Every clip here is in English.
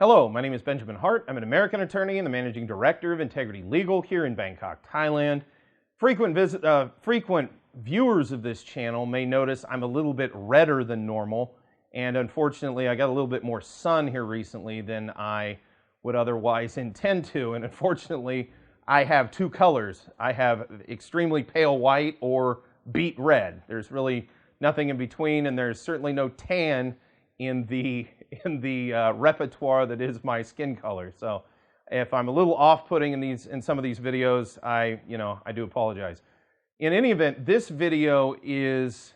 Hello, my name is Benjamin Hart. I'm an American attorney and the managing director of Integrity Legal here in Bangkok, Thailand. Frequent viewers of this channel may notice I'm a little bit redder than normal, and unfortunately I got a little bit more sun here recently than I would otherwise intend to, and unfortunately I have two colors. I have extremely pale white or beet red. There's really nothing in between, and there's certainly no tan in the repertoire that is my skin color. So if I'm a little off-putting in some of these videos, I do apologize. In any event, this video is,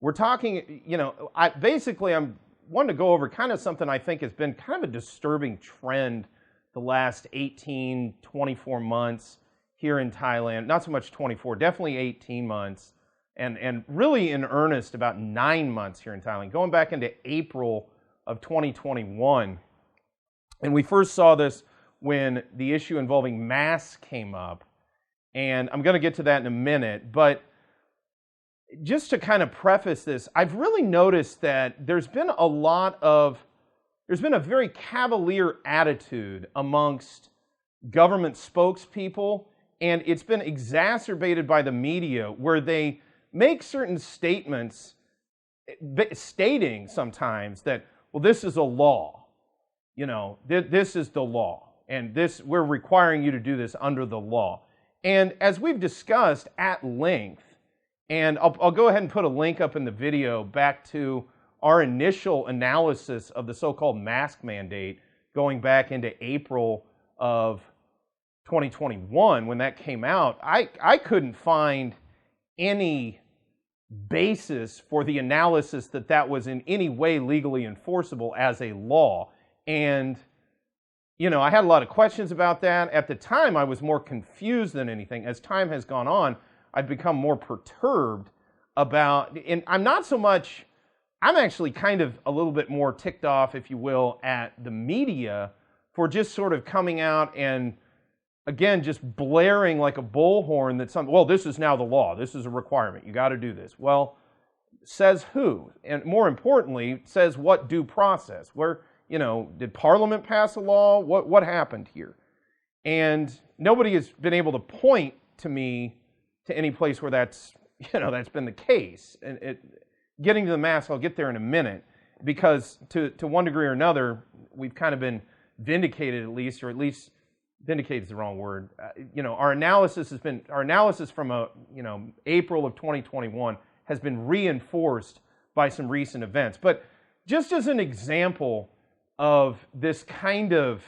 we're talking, I'm wanting to go over kind of something I think has been kind of a disturbing trend the last 18, 24 months here in Thailand. Not so much 24, definitely 18 months. And really in earnest about 9 months here in Thailand, going back into April of 2021. And we first saw this when the issue involving masks came up. And I'm going to get to that in a minute. But just to kind of preface this, I've really noticed that there's been a very cavalier attitude amongst government spokespeople. And it's been exacerbated by the media, where they make certain statements stating sometimes that, well, this is a law, this is the law, and we're requiring you to do this under the law. And as we've discussed at length, and I'll go ahead and put a link up in the video back to our initial analysis of the so-called mask mandate going back into April of 2021 when that came out. I couldn't find any basis for the analysis that was in any way legally enforceable as a law. And, I had a lot of questions about that. At the time, I was more confused than anything. As time has gone on, I've become more perturbed about, and I'm actually kind of a little bit more ticked off, if you will, at the media for just sort of coming out and again, just blaring like a bullhorn that well, this is now the law. This is a requirement. You got to do this. Well, says who? And more importantly, says what due process? Where, did Parliament pass a law? What happened here? And nobody has been able to point to me to any place where that's been the case. And getting to the mask, I'll get there in a minute, because to one degree or another, we've kind of been vindicated at least vindicate is the wrong word. Our analysis from April of 2021 has been reinforced by some recent events. But just as an example of this kind of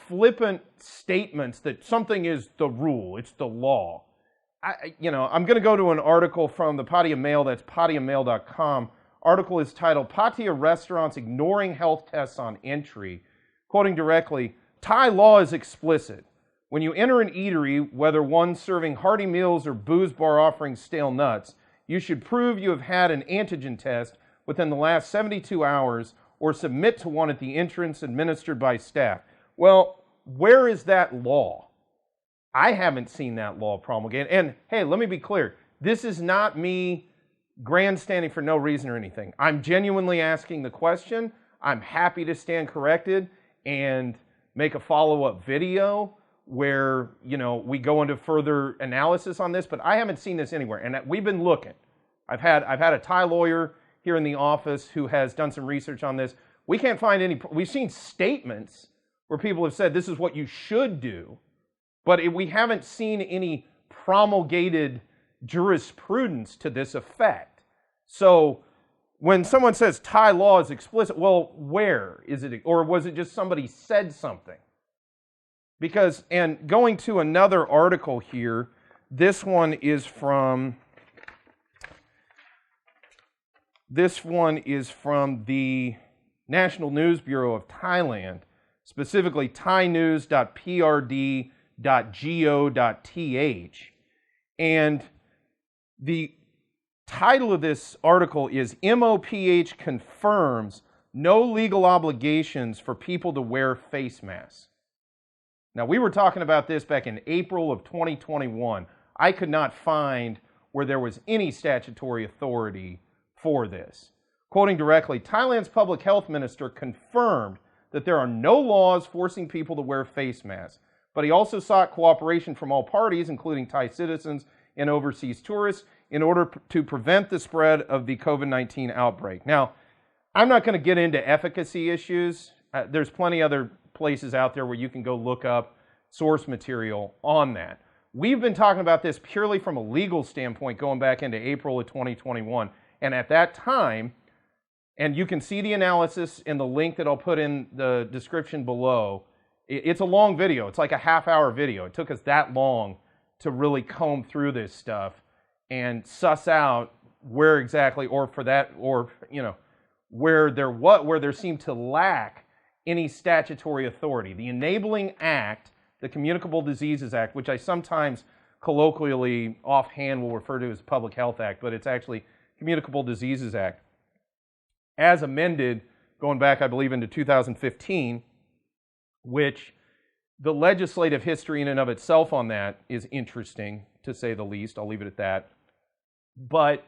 flippant statements that something is the rule, it's the law. I'm going to go to an article from the Pattaya Mail. That's pattayamail.com. Article is titled "Pattaya Restaurants Ignoring Health Tests on Entry." Quoting directly, "Thai law is explicit. When you enter an eatery, whether one serving hearty meals or booze bar offering stale nuts, you should prove you have had an antigen test within the last 72 hours or submit to one at the entrance administered by staff." Well, where is that law? I haven't seen that law promulgated. And hey, let me be clear. This is not me grandstanding for no reason or anything. I'm genuinely asking the question. I'm happy to stand corrected and make a follow-up video where, we go into further analysis on this, but I haven't seen this anywhere, and we've been looking. I've had a Thai lawyer here in the office who has done some research on this. We can't find any. We've seen statements where people have said this is what you should do, but we haven't seen any promulgated jurisprudence to this effect. So when someone says Thai law is explicit, well, where is it? Or was it just somebody said something? Because, and going to another article here, this one is from the National News Bureau of Thailand, specifically thainews.prd.go.th. And the title of this article is "MOPH confirms no legal obligations for people to wear face masks." Now, we were talking about this back in April of 2021. I could not find where there was any statutory authority for this. Quoting directly, Thailand's public health minister confirmed that there are no laws forcing people to wear face masks, but he also sought cooperation from all parties, including Thai citizens and overseas tourists, in order to prevent the spread of the COVID-19 outbreak. Now, I'm not going to get into efficacy issues. There's plenty other places out there where you can go look up source material on that. We've been talking about this purely from a legal standpoint going back into April of 2021. And at that time, and you can see the analysis in the link that I'll put in the description below. It's a long video. It's like a half-hour video. It took us that long to really comb through this stuff and suss out where exactly, or for that, or where there seemed to lack any statutory authority. The Enabling Act, the Communicable Diseases Act, which I sometimes colloquially offhand will refer to as Public Health Act, but it's actually Communicable Diseases Act, as amended going back, I believe, into 2015, which the legislative history in and of itself on that is interesting, to say the least. I'll leave it at that. But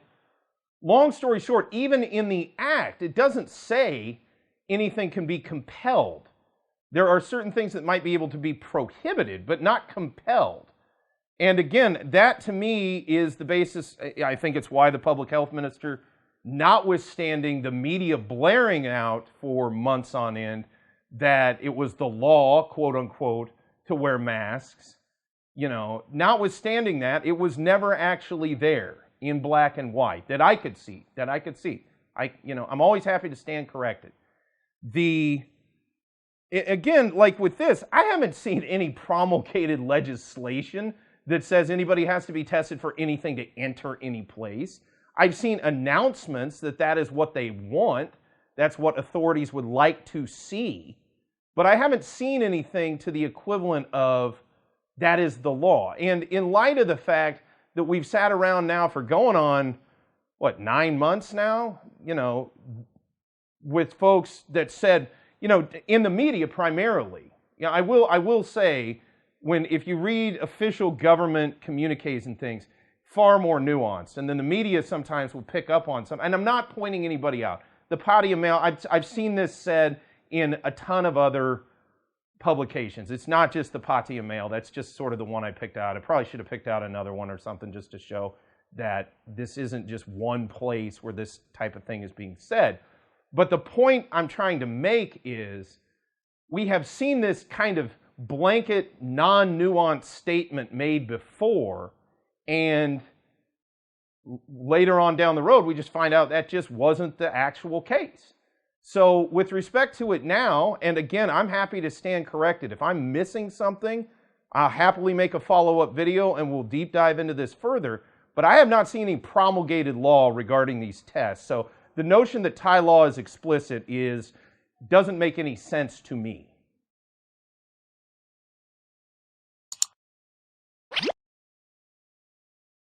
long story short, even in the act, it doesn't say anything can be compelled. There are certain things that might be able to be prohibited, but not compelled. And again, that to me is the basis. I think it's why the public health minister, notwithstanding the media blaring out for months on end that it was the law, quote unquote, to wear masks, notwithstanding that, it was never actually there in black and white that I could see. I'm always happy to stand corrected. Again, like with this, I haven't seen any promulgated legislation that says anybody has to be tested for anything to enter any place. I've seen announcements that is what they want. That's what authorities would like to see. But I haven't seen anything to the equivalent of that is the law. And in light of the fact that we've sat around now for going on, 9 months now, with folks that said, in the media primarily, I will say, if you read official government communiques and things, far more nuanced. And then the media sometimes will pick up on some, and I'm not pointing anybody out. The Patria Mail, I've seen this said in a ton of other publications. It's not just the Patria Mail. That's just sort of the one I picked out. I probably should have picked out another one or something just to show that this isn't just one place where this type of thing is being said. But the point I'm trying to make is we have seen this kind of blanket, non-nuanced statement made before, and later on down the road, we just find out that just wasn't the actual case. So with respect to it now, and again, I'm happy to stand corrected. If I'm missing something, I'll happily make a follow-up video and we'll deep dive into this further. But I have not seen any promulgated law regarding these tests. So the notion that Thai law is explicit doesn't make any sense to me.